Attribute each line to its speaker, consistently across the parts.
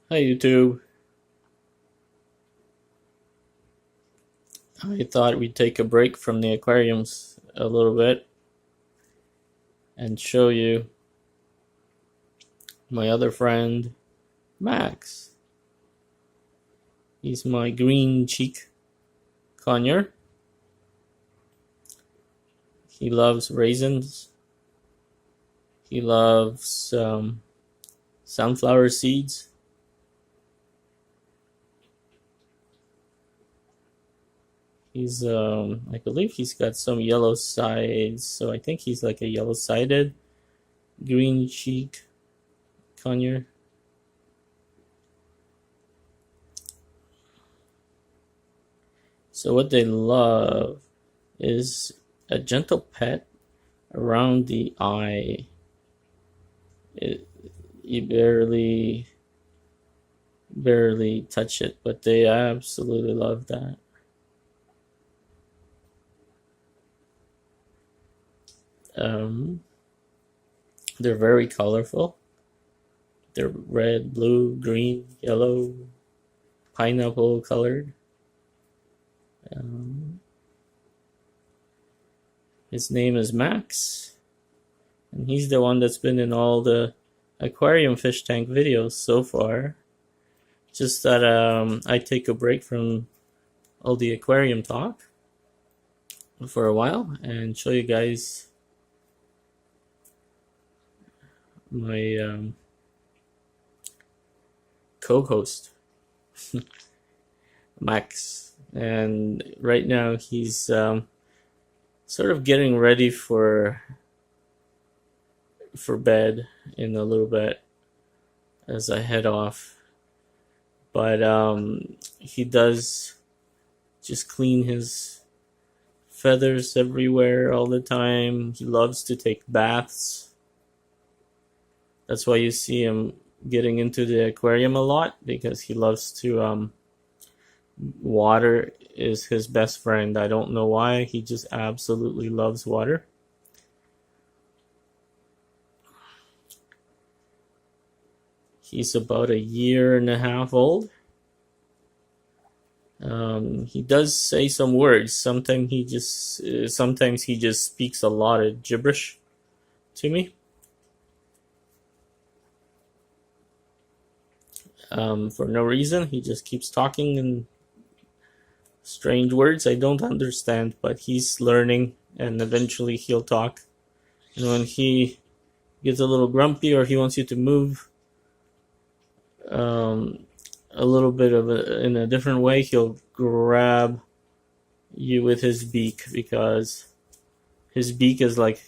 Speaker 1: Hi YouTube. I thought we'd take a break from the aquariums a little bit and show you my other friend, Max. He's my Green Cheek Conure. He loves raisins. He loves sunflower seeds. I believe he's got some yellow sides, so I think he's like a yellow-sided Green Cheek Conure. So what they love is a gentle pet around the eye. You barely touch it, but they absolutely love that. They're very colorful. They're red, blue, green, yellow, pineapple colored. His name is Max, and he's the one that's been in all the aquarium fish tank videos so far. Just that I take a break from all the aquarium talk for a while and show you guys my co-host Max, and right now he's sort of getting ready for bed in a little bit as I head off, but he does just clean his feathers everywhere all the time. He loves to take baths. That's why you see him getting into the aquarium a lot, because he loves to water is his best friend. I don't know why, he just absolutely loves water. He's about 1.5 years old. He does say some words. Sometimes he just speaks a lot of gibberish to me. For no reason. He just keeps talking in strange words I don't understand, but he's learning, and eventually he'll talk. And when he gets a little grumpy or he wants you to move a little bit in a different way, he'll grab you with his beak, because his beak is like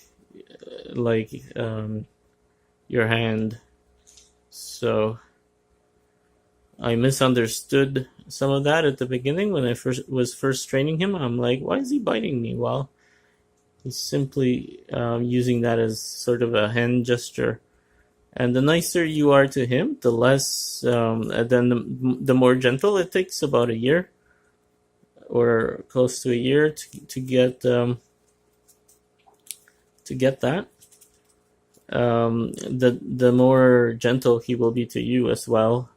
Speaker 1: your hand. So I misunderstood some of that at the beginning when I was first training him. I'm like, why is he biting me? Well, he's simply using that as sort of a hand gesture. And the nicer you are to him, the less, then the more gentle. It takes about 1 year or close to 1 year to get that. The more gentle he will be to you as well.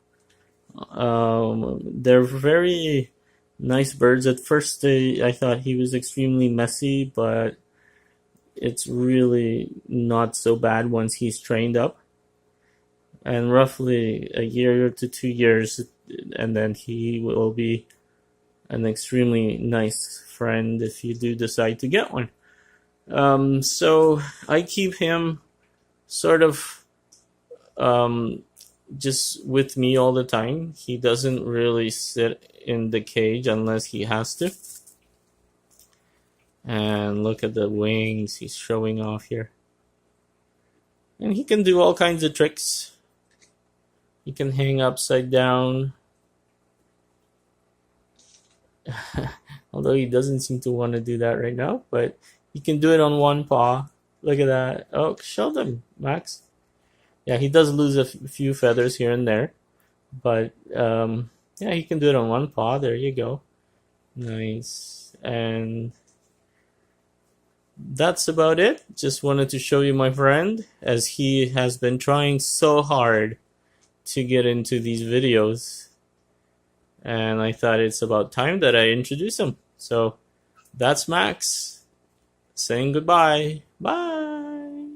Speaker 1: They're very nice birds. At first, I thought he was extremely messy, but it's really not so bad once he's trained up. And roughly 1 year to 2 years, and then he will be an extremely nice friend if you do decide to get one. So I keep him sort of just with me all the time. He doesn't really sit in the cage unless he has to. And look at the wings he's showing off here. And he can do all kinds of tricks. He can hang upside down. Although he doesn't seem to want to do that right now, but he can do it on one paw. Look at that. Oh, show them, Max. Yeah, he does lose a few feathers here and there, but yeah, he can do it on one paw. There you go. Nice. And that's about it. Just wanted to show you my friend, as he has been trying so hard to get into these videos, and I thought it's about time that I introduce him. So that's Max saying goodbye. Bye.